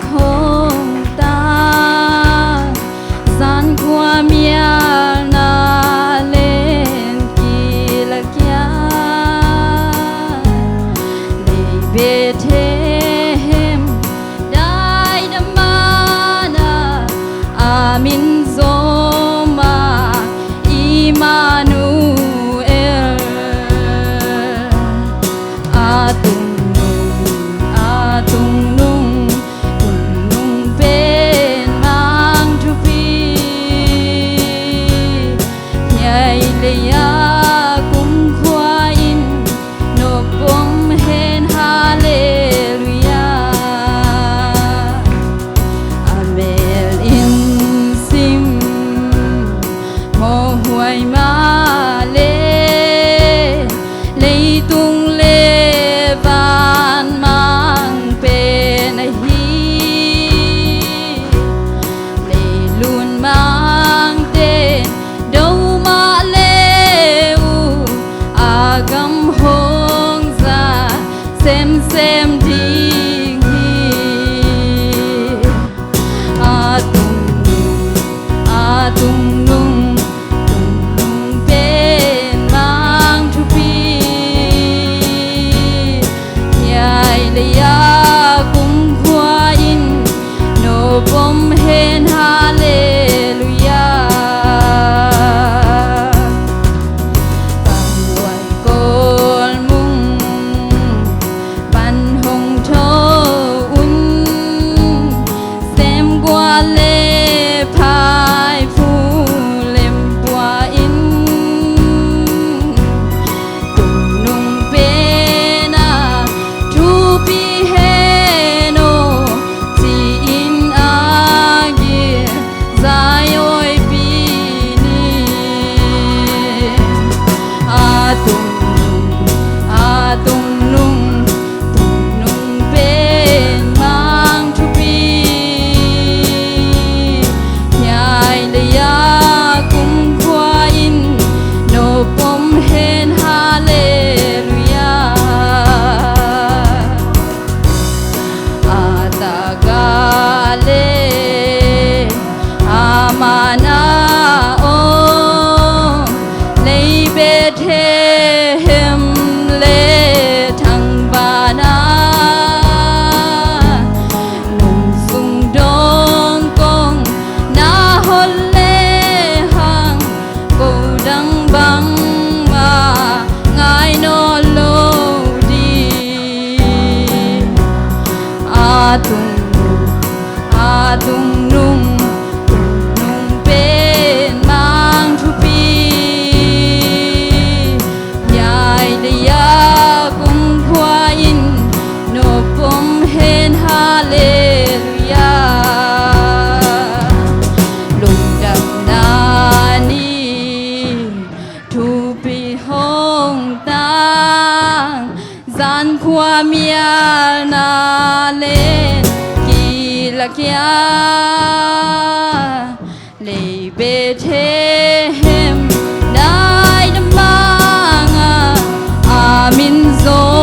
không ta gian qua mía na lên kỳ là kia lấy về thêm đại đam na amin zoma Immanuel atung nung kun nung bên mang chu phi nhảy lệ ya cũng khoa in nộp bom hen hallelujah amen in sim mo huai ma lê lấy tung lê van mang bên hi lê luôn mang tên đâu mà lê u agam hong ra xem đi atung nung bên mang chu phi nhảy lệ ya cũng khoa in nộp bom hen hallelujah bằng quay cồn mung ban hồng thâu un xem qua lê phai phu lem qua in tung nung pena chu pi heno ti in agi zai oi pi ni atung nung bên mang chu pi nhảy lệ ya cũng khoa in nộp bom hen hallelujah atagale amana o lấy về thêm lệ thằng bana nung sung dong kong na hol lê hang cô đăng băng mà ngài nó lô đi atung nung bên mang chu pi nhảy lệ ya cũng khoa in nộp bom hen hallelujah lung đam na ni thu pi hong tang gian qua mía na lên kỳ là kia lấy về thêm đại đam mang amin zo